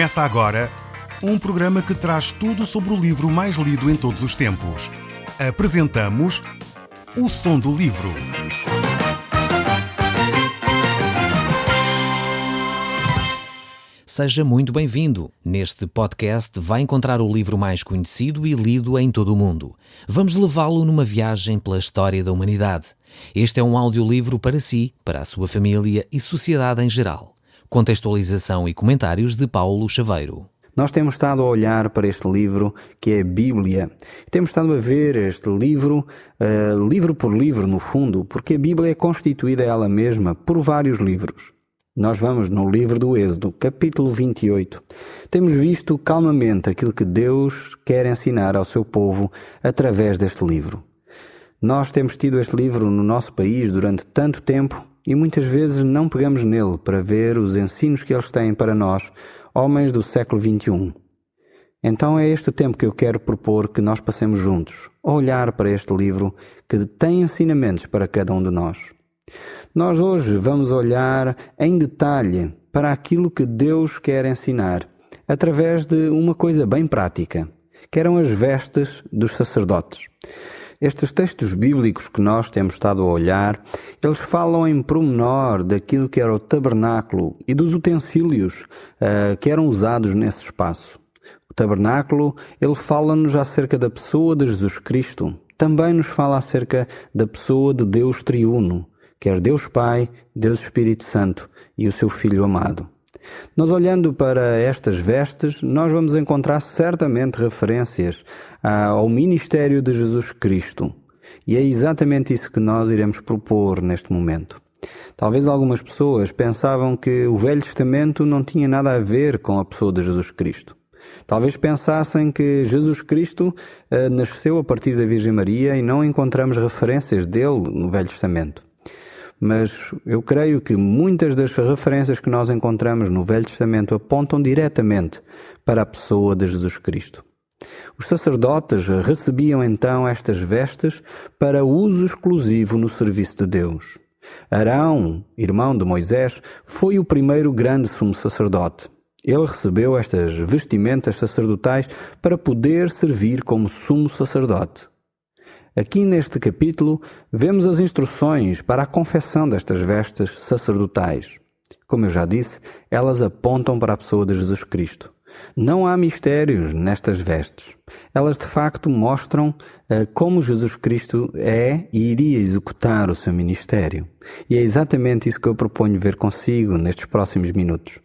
Começa agora um programa que traz tudo sobre o livro mais lido em todos os tempos. Apresentamos O Som do Livro. Seja muito bem-vindo. Neste podcast vai encontrar o livro mais conhecido e lido em todo o mundo. Vamos levá-lo numa viagem pela história da humanidade. Este é um audiolivro para si, para a sua família e sociedade em geral. Contextualização e comentários de Paulo Chaveiro. Nós temos estado a olhar para este livro que é a Bíblia. Temos estado a ver este livro, livro por livro no fundo, porque a Bíblia é constituída ela mesma por vários livros. Nós vamos no livro do Êxodo, capítulo 28. Temos visto calmamente aquilo que Deus quer ensinar ao seu povo através deste livro. Nós temos tido este livro no nosso país durante tanto tempo e muitas vezes não pegamos nele para ver os ensinos que eles têm para nós, homens do século XXI. Então é este tempo que eu quero propor que nós passemos juntos, a olhar para este livro que tem ensinamentos para cada um de nós. Nós hoje vamos olhar em detalhe para aquilo que Deus quer ensinar, através de uma coisa bem prática, que eram as vestes dos sacerdotes. Estes textos bíblicos que nós temos estado a olhar, eles falam em pormenor daquilo que era o tabernáculo e dos utensílios que eram usados nesse espaço. O tabernáculo, ele fala-nos acerca da pessoa de Jesus Cristo, também nos fala acerca da pessoa de Deus triuno, quer Deus Pai, Deus Espírito Santo e o seu Filho amado. Nós olhando para estas vestes, nós vamos encontrar certamente referências ao ministério de Jesus Cristo. E é exatamente isso que nós iremos propor neste momento. Talvez algumas pessoas pensavam que o Velho Testamento não tinha nada a ver com a pessoa de Jesus Cristo. Talvez pensassem que Jesus Cristo nasceu a partir da Virgem Maria e não encontramos referências dele no Velho Testamento. Mas eu creio que muitas das referências que nós encontramos no Velho Testamento apontam diretamente para a pessoa de Jesus Cristo. Os sacerdotes recebiam então estas vestes para uso exclusivo no serviço de Deus. Arão, irmão de Moisés, foi o primeiro grande sumo sacerdote. Ele recebeu estas vestimentas sacerdotais para poder servir como sumo sacerdote. Aqui neste capítulo, vemos as instruções para a confecção destas vestes sacerdotais. Como eu já disse, elas apontam para a pessoa de Jesus Cristo. Não há mistérios nestas vestes. Elas de facto mostram como Jesus Cristo é e iria executar o seu ministério. E é exatamente isso que eu proponho ver consigo nestes próximos minutos.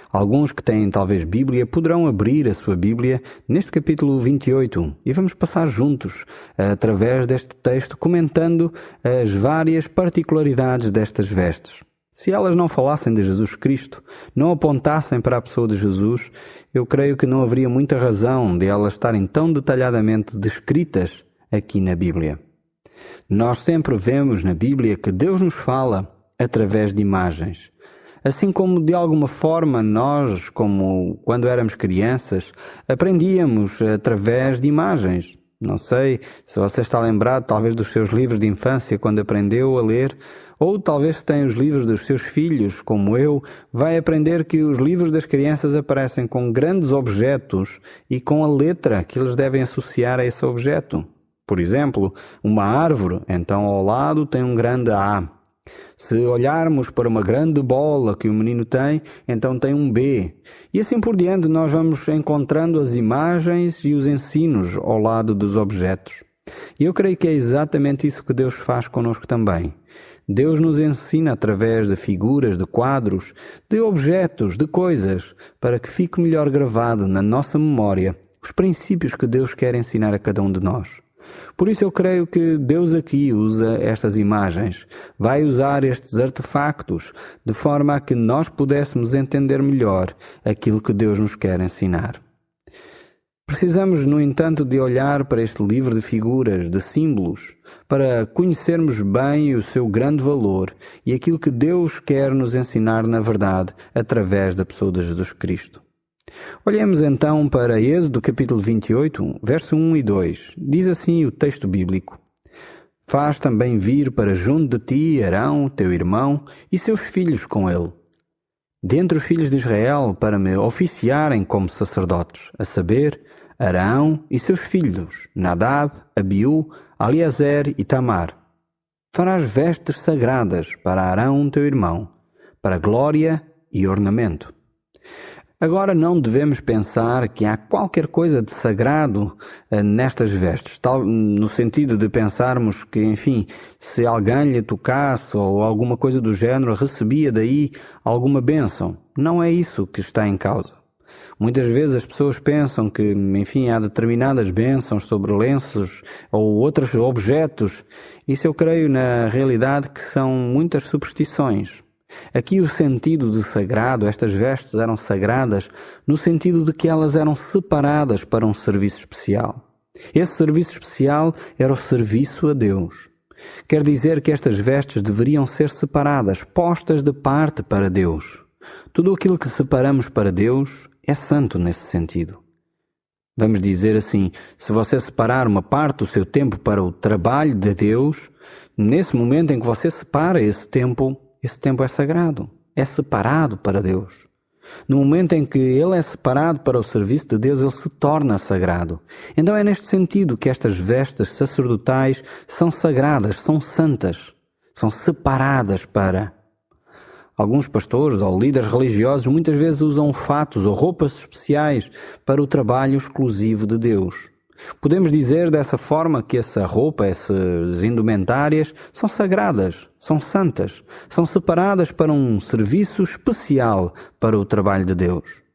Alguns que têm talvez Bíblia poderão abrir a sua Bíblia neste capítulo 28 e vamos passar juntos através deste texto comentando as várias particularidades destas vestes. Se elas não falassem de Jesus Cristo, não apontassem para a pessoa de Jesus, eu creio que não haveria muita razão de elas estarem tão detalhadamente descritas aqui na Bíblia. Nós sempre vemos na Bíblia que Deus nos fala através de imagens. Assim como de alguma forma nós, como quando éramos crianças, aprendíamos através de imagens. Não sei se você está lembrado talvez dos seus livros de infância quando aprendeu a ler, ou talvez se tem os livros dos seus filhos, como eu, vai aprender que os livros das crianças aparecem com grandes objetos e com a letra que eles devem associar a esse objeto. Por exemplo, uma árvore, então ao lado tem um grande A. Se olharmos para uma grande bola que o menino tem, então tem um B. E assim por diante nós vamos encontrando as imagens e os ensinos ao lado dos objetos. E eu creio que é exatamente isso que Deus faz connosco também. Deus nos ensina através de figuras, de quadros, de objetos, de coisas, para que fique melhor gravado na nossa memória os princípios que Deus quer ensinar a cada um de nós. Por isso eu creio que Deus aqui usa estas imagens, vai usar estes artefactos, de forma a que nós pudéssemos entender melhor aquilo que Deus nos quer ensinar. Precisamos, no entanto, de olhar para este livro de figuras, de símbolos, para conhecermos bem o seu grande valor e aquilo que Deus quer nos ensinar na verdade através da pessoa de Jesus Cristo. Olhemos então para Êxodo capítulo 28, verso 1 e 2. Diz assim o texto bíblico: Faz também vir para junto de ti Arão, teu irmão, e seus filhos com ele. dentre os filhos de Israel para me oficiarem como sacerdotes, a saber, Arão e seus filhos, Nadab, Abiú, Eliezer e Tamar. Farás vestes sagradas para Arão, teu irmão, para glória e ornamento. Agora não devemos pensar que há qualquer coisa de sagrado nestas vestes, tal, no sentido de pensarmos que, enfim, se alguém lhe tocasse ou alguma coisa do género, recebia daí alguma bênção. Não é isso que está em causa. Muitas vezes as pessoas pensam que, enfim, há determinadas bênçãos sobre lenços ou outros objetos. Isso eu creio na realidade que são muitas superstições. Aqui o sentido de sagrado, estas vestes eram sagradas no sentido de que elas eram separadas para um serviço especial. Esse serviço especial era o serviço a Deus. Quer dizer que estas vestes deveriam ser separadas, postas de parte para Deus. Tudo aquilo que separamos para Deus é santo nesse sentido. Vamos dizer assim, se você separar uma parte do seu tempo para o trabalho de Deus, nesse momento em que você separa esse tempo é sagrado, é separado para Deus. No momento em que ele é separado para o serviço de Deus, ele se torna sagrado. Então é neste sentido que estas vestes sacerdotais são sagradas, são santas, são separadas para... Alguns pastores ou líderes religiosos muitas vezes usam fatos ou roupas especiais para o trabalho exclusivo de Deus. Podemos dizer dessa forma que essa roupa, essas indumentárias, são sagradas, são santas, são separadas para um serviço especial para o trabalho de Deus.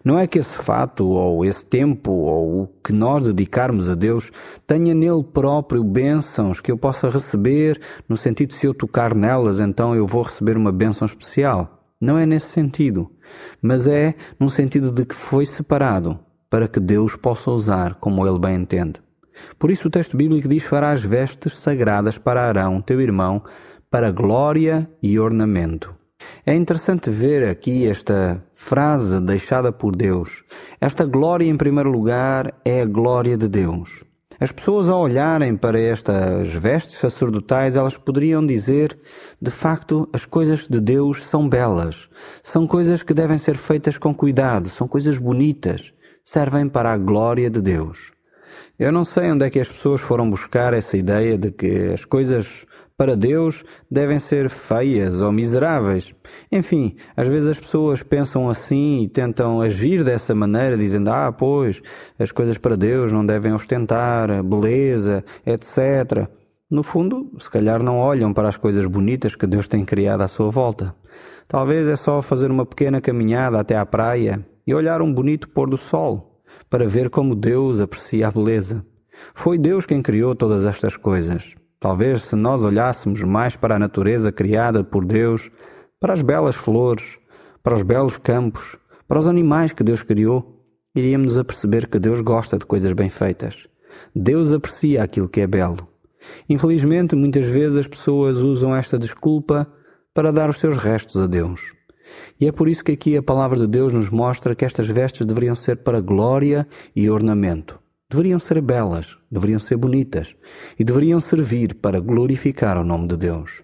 Não é que esse fato ou esse tempo ou o que nós dedicarmos a Deus tenha nele próprio bênçãos que eu possa receber, no sentido de se eu tocar nelas, então eu vou receber uma bênção especial. Não é nesse sentido, mas é no sentido de que foi separado para que Deus possa usar como ele bem entende. Por isso o texto bíblico diz: farás vestes sagradas para Arão, teu irmão, para glória e ornamento. É interessante ver aqui esta frase deixada por Deus. Esta glória, em primeiro lugar, é a glória de Deus. As pessoas, ao olharem para estas vestes sacerdotais, elas poderiam dizer, de facto, as coisas de Deus são belas. São coisas que devem ser feitas com cuidado, são coisas bonitas, servem para a glória de Deus. Eu não sei onde é que as pessoas foram buscar essa ideia de que as coisas para Deus devem ser feias ou miseráveis. Enfim, às vezes as pessoas pensam assim e tentam agir dessa maneira, dizendo, pois, as coisas para Deus não devem ostentar beleza, etc. No fundo, se calhar não olham para as coisas bonitas que Deus tem criado à sua volta. Talvez é só fazer uma pequena caminhada até à praia e olhar um bonito pôr do sol, para ver como Deus aprecia a beleza. Foi Deus quem criou todas estas coisas. Talvez se nós olhássemos mais para a natureza criada por Deus, para as belas flores, para os belos campos, para os animais que Deus criou, iríamos aperceber que Deus gosta de coisas bem feitas. Deus aprecia aquilo que é belo. Infelizmente, muitas vezes as pessoas usam esta desculpa para dar os seus restos a Deus. E é por isso que aqui a palavra de Deus nos mostra que estas vestes deveriam ser para glória e ornamento. Deveriam ser belas, deveriam ser bonitas e deveriam servir para glorificar o nome de Deus.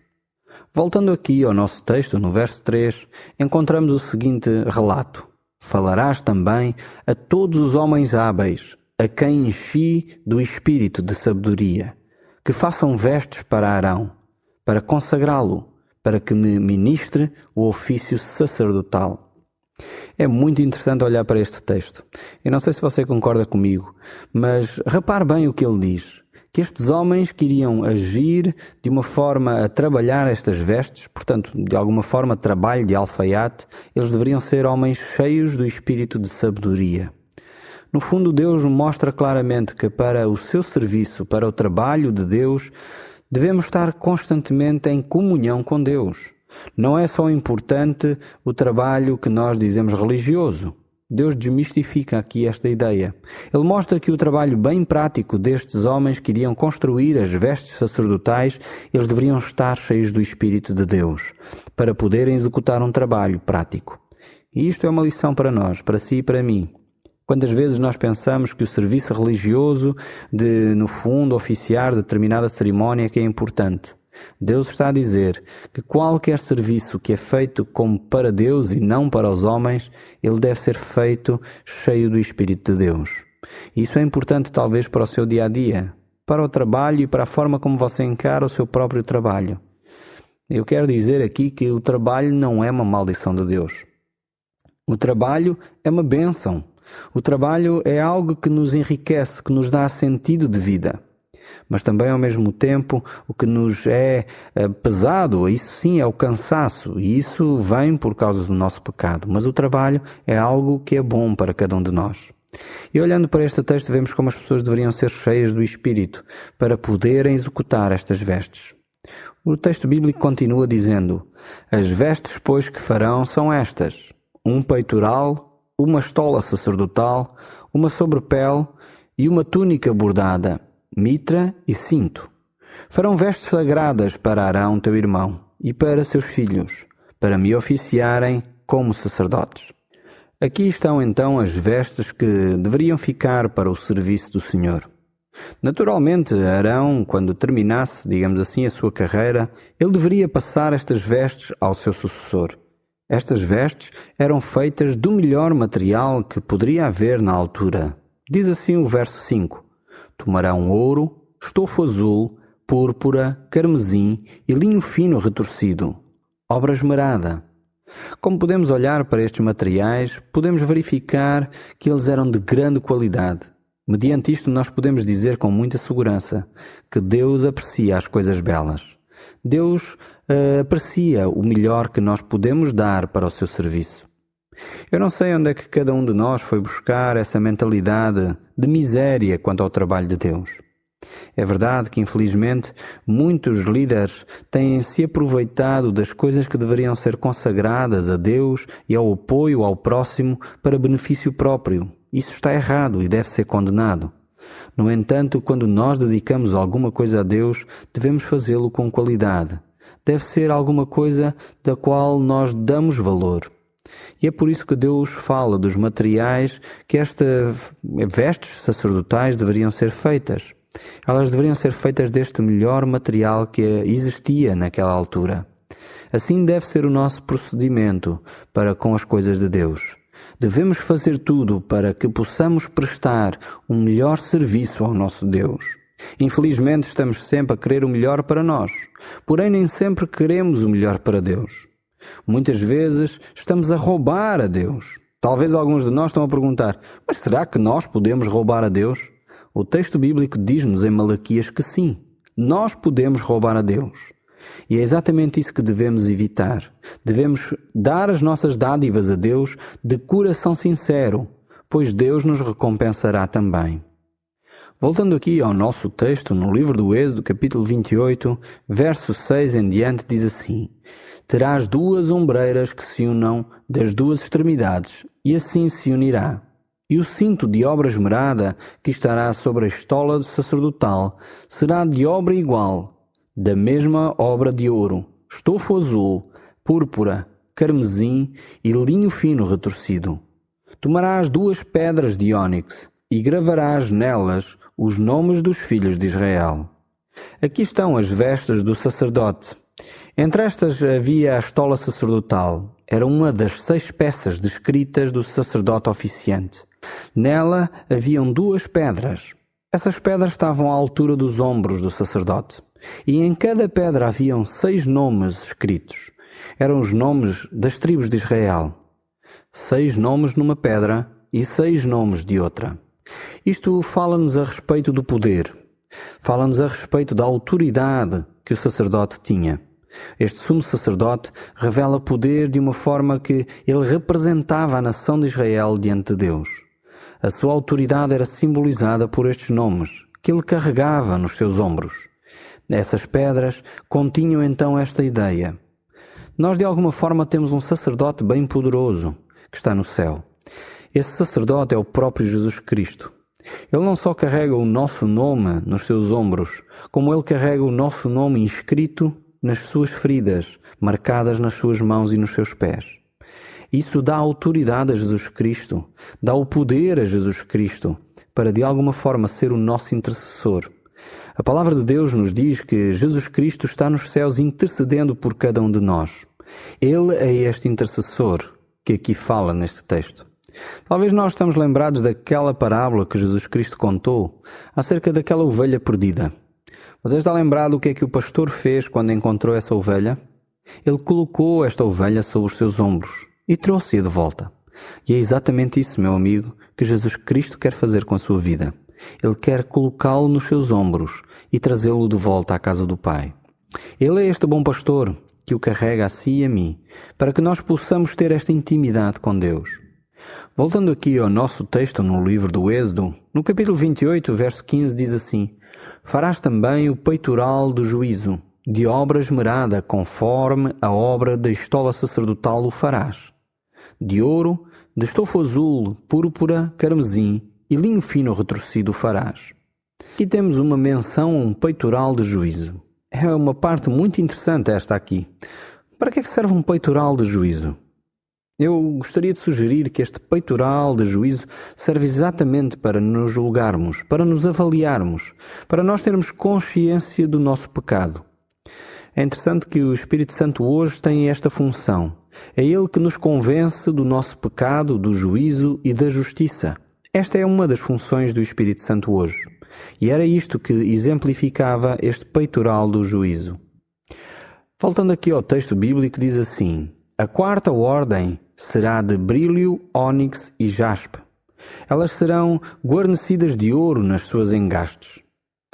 Voltando aqui ao nosso texto, no verso 3, encontramos o seguinte relato. Falarás também a todos os homens hábeis, a quem enchi do espírito de sabedoria, que façam vestes para Arão, para consagrá-lo, para que me ministre o ofício sacerdotal. É muito interessante olhar para este texto. Eu não sei se você concorda comigo, mas repare bem o que ele diz. Que estes homens queriam agir de uma forma a trabalhar estas vestes, portanto, de alguma forma, trabalho de alfaiate, eles deveriam ser homens cheios do espírito de sabedoria. No fundo, Deus mostra claramente que para o seu serviço, para o trabalho de Deus, devemos estar constantemente em comunhão com Deus. Não é só importante o trabalho que nós dizemos religioso. Deus desmistifica aqui esta ideia. Ele mostra que o trabalho bem prático destes homens que iriam construir as vestes sacerdotais, eles deveriam estar cheios do Espírito de Deus, para poderem executar um trabalho prático. E isto é uma lição para nós, para si e para mim. Quantas vezes nós pensamos que o serviço religioso de, no fundo, oficiar determinada cerimónia que é importante. Deus está a dizer que qualquer serviço que é feito como para Deus e não para os homens, ele deve ser feito cheio do Espírito de Deus. Isso é importante talvez para o seu dia a dia, para o trabalho e para a forma como você encara o seu próprio trabalho. Eu quero dizer aqui que o trabalho não é uma maldição de Deus. O trabalho é uma bênção. O trabalho é algo que nos enriquece, que nos dá sentido de vida. Mas também, ao mesmo tempo, o que nos é pesado, isso sim é o cansaço, e isso vem por causa do nosso pecado. Mas o trabalho é algo que é bom para cada um de nós. E olhando para este texto, vemos como as pessoas deveriam ser cheias do Espírito para poderem executar estas vestes. O texto bíblico continua dizendo: as vestes, pois, que farão são estas: um peitoral, uma estola sacerdotal, uma sobrepele e uma túnica bordada, mitra e cinto. Farão vestes sagradas para Arão, teu irmão, e para seus filhos, para me oficiarem como sacerdotes. Aqui estão então as vestes que deveriam ficar para o serviço do Senhor. Naturalmente, Arão, quando terminasse, digamos assim, a sua carreira, ele deveria passar estas vestes ao seu sucessor. Estas vestes eram feitas do melhor material que poderia haver na altura. Diz assim o verso 5: tomarão ouro, estofo azul, púrpura, carmesim e linho fino retorcido, obra esmerada. Como podemos olhar para estes materiais, podemos verificar que eles eram de grande qualidade. Mediante isto, nós podemos dizer com muita segurança que Deus aprecia as coisas belas. Deus aprecia o melhor que nós podemos dar para o seu serviço. Eu não sei onde é que cada um de nós foi buscar essa mentalidade de miséria quanto ao trabalho de Deus. É verdade que, infelizmente, muitos líderes têm se aproveitado das coisas que deveriam ser consagradas a Deus e ao apoio ao próximo para benefício próprio. Isso está errado e deve ser condenado. No entanto, quando nós dedicamos alguma coisa a Deus, devemos fazê-lo com qualidade. Deve ser alguma coisa da qual nós damos valor. E é por isso que Deus fala dos materiais que estas vestes sacerdotais deveriam ser feitas. Elas deveriam ser feitas deste melhor material que existia naquela altura. Assim deve ser o nosso procedimento para com as coisas de Deus. Devemos fazer tudo para que possamos prestar um melhor serviço ao nosso Deus. Infelizmente, estamos sempre a querer o melhor para nós, porém nem sempre queremos o melhor para Deus. Muitas vezes estamos a roubar a Deus. Talvez alguns de nós estão a perguntar: mas será que nós podemos roubar a Deus? O texto bíblico diz-nos em Malaquias que sim, nós podemos roubar a Deus. E é exatamente isso que devemos evitar. Devemos dar as nossas dádivas a Deus de coração sincero, pois Deus nos recompensará também. Voltando aqui ao nosso texto, no livro do Êxodo, capítulo 28, verso 6 em diante, diz assim: terás 2 ombreiras que se unam das 2 extremidades, e assim se unirá. E o cinto de obra esmerada que estará sobre a estola sacerdotal será de obra igual, da mesma obra de ouro, estofo azul, púrpura, carmesim e linho fino retorcido. Tomarás 2 pedras de ónix e gravarás nelas os nomes dos filhos de Israel. Aqui estão as vestes do sacerdote. Entre estas havia a estola sacerdotal. Era uma das 6 peças descritas do sacerdote oficiante. Nela haviam 2 pedras. Essas pedras estavam à altura dos ombros do sacerdote. E em cada pedra haviam 6 nomes escritos. Eram os nomes das tribos de Israel. 6 nomes numa pedra e 6 nomes de outra. Isto fala-nos a respeito do poder. Fala-nos a respeito da autoridade que o sacerdote tinha. Este sumo sacerdote revela poder de uma forma que ele representava a nação de Israel diante de Deus. A sua autoridade era simbolizada por estes nomes, que ele carregava nos seus ombros. Essas pedras continham então esta ideia. Nós de alguma forma temos um sacerdote bem poderoso, que está no céu. Esse sacerdote é o próprio Jesus Cristo. Ele não só carrega o nosso nome nos seus ombros, como ele carrega o nosso nome inscrito nas suas feridas, marcadas nas suas mãos e nos seus pés. Isso dá autoridade a Jesus Cristo, dá o poder a Jesus Cristo, para de alguma forma ser o nosso intercessor. A palavra de Deus nos diz que Jesus Cristo está nos céus intercedendo por cada um de nós. Ele é este intercessor que aqui fala neste texto. Talvez nós estamos lembrados daquela parábola que Jesus Cristo contou acerca daquela ovelha perdida. Você está lembrado o que é que o pastor fez quando encontrou essa ovelha? Ele colocou esta ovelha sobre os seus ombros e trouxe-a de volta. E é exatamente isso, meu amigo, que Jesus Cristo quer fazer com a sua vida. Ele quer colocá-lo nos seus ombros e trazê-lo de volta à casa do Pai. Ele é este bom pastor que o carrega a si e a mim, para que nós possamos ter esta intimidade com Deus. Voltando aqui ao nosso texto no livro do Êxodo, no capítulo 28, verso 15, diz assim: Farás também o peitoral do juízo, de obra esmerada, conforme a obra da estola sacerdotal o farás. De ouro, de estofo azul, púrpura, carmesim e linho fino retorcido farás. Aqui temos uma menção a um peitoral de juízo. É uma parte muito interessante esta aqui. Para que é que serve um peitoral de juízo? Eu gostaria de sugerir que este peitoral de juízo serve exatamente para nos julgarmos, para nos avaliarmos, para nós termos consciência do nosso pecado. É interessante que o Espírito Santo hoje tem esta função. É Ele que nos convence do nosso pecado, do juízo e da justiça. Esta é uma das funções do Espírito Santo hoje. E era isto que exemplificava este peitoral do juízo. Voltando aqui ao texto bíblico, diz assim: A quarta ordem será de brílio, ónix e jaspe. Elas serão guarnecidas de ouro nas suas engastes.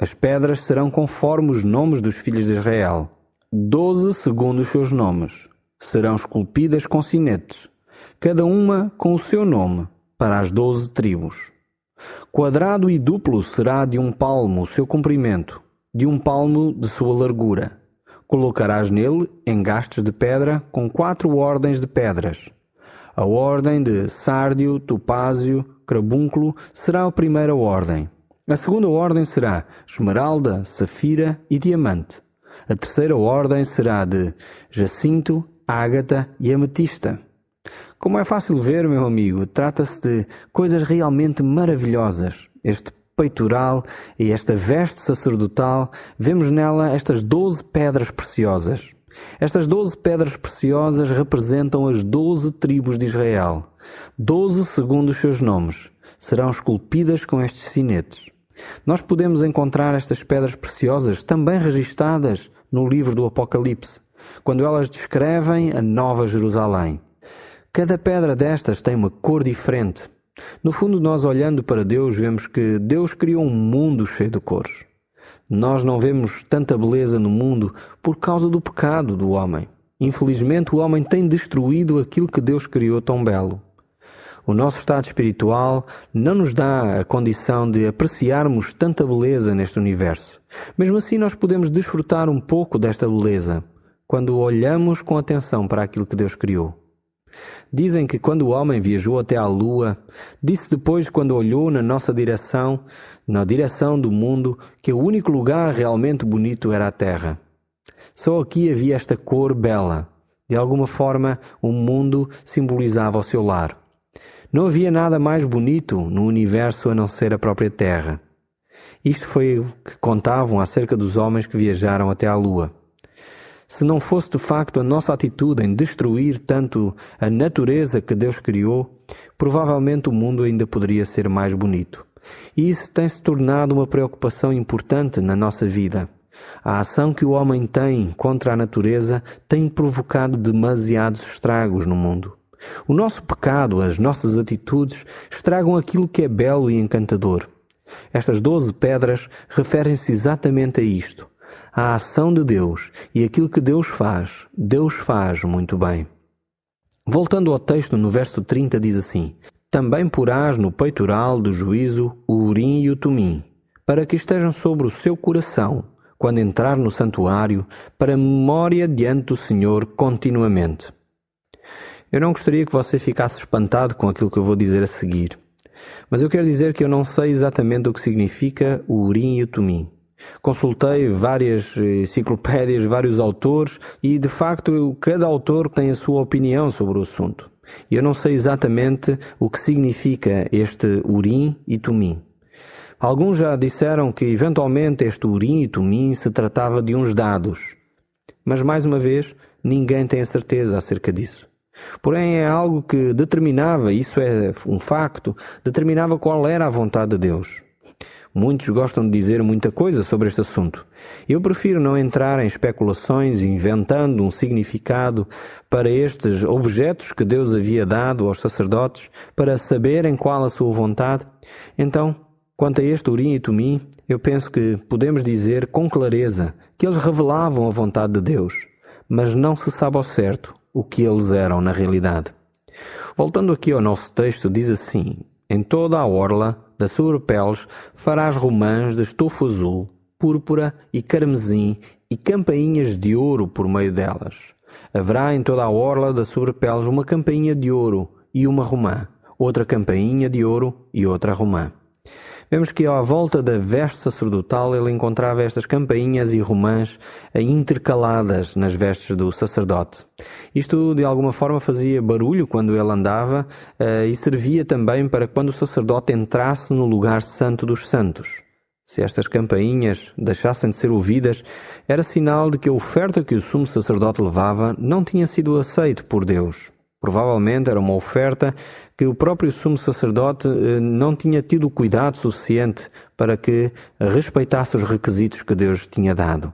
As pedras serão conforme os nomes dos filhos de Israel, 12 segundo os seus nomes. Serão esculpidas com sinetes, cada uma com o seu nome, para as 12 tribos. Quadrado e duplo será de 1 palmo o seu comprimento, de 1 palmo de sua largura. Colocarás nele engastes de pedra com 4 ordens de pedras. A ordem de sárdio, topázio, carbúnculo será a primeira ordem. A segunda ordem será esmeralda, safira e diamante. A terceira ordem será de jacinto, ágata e ametista. Como é fácil ver, meu amigo, trata-se de coisas realmente maravilhosas. Este peitoral e esta veste sacerdotal, vemos nela estas 12 pedras preciosas. Estas 12 pedras preciosas representam as 12 tribos de Israel. 12 segundo os seus nomes. Serão esculpidas com estes sinetes. Nós podemos encontrar estas pedras preciosas também registadas no livro do Apocalipse, quando elas descrevem a Nova Jerusalém. Cada pedra destas tem uma cor diferente. No fundo, nós olhando para Deus, vemos que Deus criou um mundo cheio de cores. Nós não vemos tanta beleza no mundo por causa do pecado do homem. Infelizmente, o homem tem destruído aquilo que Deus criou tão belo. O nosso estado espiritual não nos dá a condição de apreciarmos tanta beleza neste universo. Mesmo assim, nós podemos desfrutar um pouco desta beleza quando olhamos com atenção para aquilo que Deus criou. Dizem que quando o homem viajou até à Lua, disse depois, quando olhou na nossa direção, na direção do mundo, que o único lugar realmente bonito era a Terra. Só aqui havia esta cor bela. De alguma forma, o mundo simbolizava o seu lar. Não havia nada mais bonito no universo a não ser a própria Terra. Isto foi o que contavam acerca dos homens que viajaram até à Lua. Se não fosse de facto a nossa atitude em destruir tanto a natureza que Deus criou, provavelmente o mundo ainda poderia ser mais bonito. E isso tem se tornado uma preocupação importante na nossa vida. A ação que o homem tem contra a natureza tem provocado demasiados estragos no mundo. O nosso pecado, as nossas atitudes, estragam aquilo que é belo e encantador. Estas 12 pedras referem-se exatamente a isto. A ação de Deus e aquilo que Deus faz muito bem. Voltando ao texto, no verso 30 diz assim: Também porás no peitoral do juízo o Urim e o Tumim, para que estejam sobre o seu coração, quando entrar no santuário, para memória diante do Senhor continuamente. Eu não gostaria que você ficasse espantado com aquilo que eu vou dizer a seguir, mas eu quero dizer que eu não sei exatamente o que significa o Urim e o Tumim. Consultei várias enciclopédias, vários autores e, de facto, cada autor tem a sua opinião sobre o assunto. Eu não sei exatamente o que significa este Urim e Tumim. Alguns já disseram que eventualmente este Urim e Tumim se tratava de uns dados. Mas mais uma vez, ninguém tem a certeza acerca disso. Porém, é algo que determinava, isso é um facto, determinava qual era a vontade de Deus. Muitos gostam de dizer muita coisa sobre este assunto. Eu prefiro não entrar em especulações inventando um significado para estes objetos que Deus havia dado aos sacerdotes para saberem qual a sua vontade. Então, quanto a este Urim e Tumim, eu penso que podemos dizer com clareza que eles revelavam a vontade de Deus, mas não se sabe ao certo o que eles eram na realidade. Voltando aqui ao nosso texto, diz assim: em toda a orla das sobrepeles farás romãs de estofo azul, púrpura e carmesim e campainhas de ouro por meio delas. Haverá em toda a orla das sobrepeles uma campainha de ouro e uma romã, outra campainha de ouro e outra romã. Vemos que à volta da veste sacerdotal ele encontrava estas campainhas e romãs intercaladas nas vestes do sacerdote. Isto de alguma forma fazia barulho quando ele andava e servia também para quando o sacerdote entrasse no lugar santo dos santos. Se estas campainhas deixassem de ser ouvidas, era sinal de que a oferta que o sumo sacerdote levava não tinha sido aceita por Deus. Provavelmente era uma oferta que o próprio sumo sacerdote não tinha tido o cuidado suficiente para que respeitasse os requisitos que Deus tinha dado.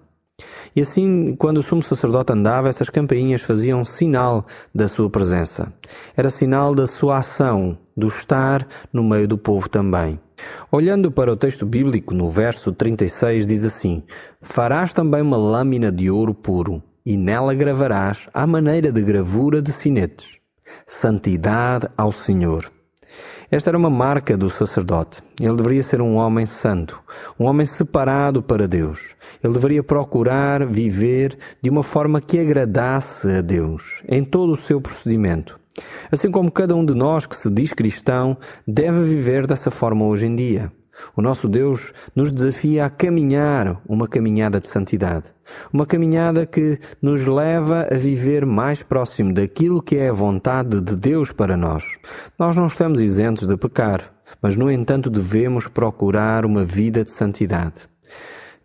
E assim, quando o sumo sacerdote andava, essas campainhas faziam sinal da sua presença. Era sinal da sua ação, do estar no meio do povo também. Olhando para o texto bíblico, no verso 36, diz assim: farás também uma lâmina de ouro puro, e nela gravarás à maneira de gravura de sinetes. Santidade ao Senhor. Esta era uma marca do sacerdote. Ele deveria ser um homem santo, um homem separado para Deus. Ele deveria procurar viver de uma forma que agradasse a Deus, em todo o seu procedimento. Assim como cada um de nós que se diz cristão deve viver dessa forma hoje em dia. O nosso Deus nos desafia a caminhar uma caminhada de santidade. Uma caminhada que nos leva a viver mais próximo daquilo que é a vontade de Deus para nós. Nós não estamos isentos de pecar, mas no entanto devemos procurar uma vida de santidade.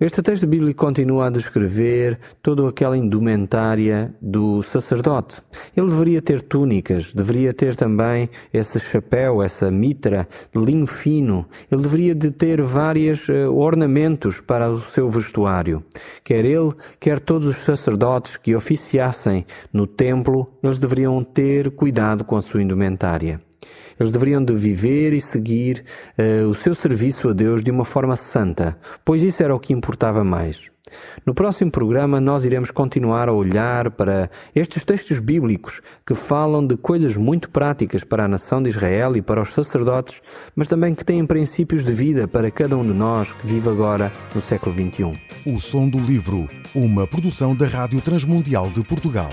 Este texto bíblico continua a descrever toda aquela indumentária do sacerdote. Ele deveria ter túnicas, deveria ter também esse chapéu, essa mitra de linho fino. Ele deveria de ter vários ornamentos para o seu vestuário. Quer ele, quer todos os sacerdotes que oficiassem no templo, eles deveriam ter cuidado com a sua indumentária. Eles deveriam de viver e seguir o seu serviço a Deus de uma forma santa, pois isso era o que importava mais. No próximo programa nós iremos continuar a olhar para estes textos bíblicos que falam de coisas muito práticas para a nação de Israel e para os sacerdotes, mas também que têm princípios de vida para cada um de nós que vive agora no século XXI. O Som do Livro, uma produção da Rádio Transmundial de Portugal.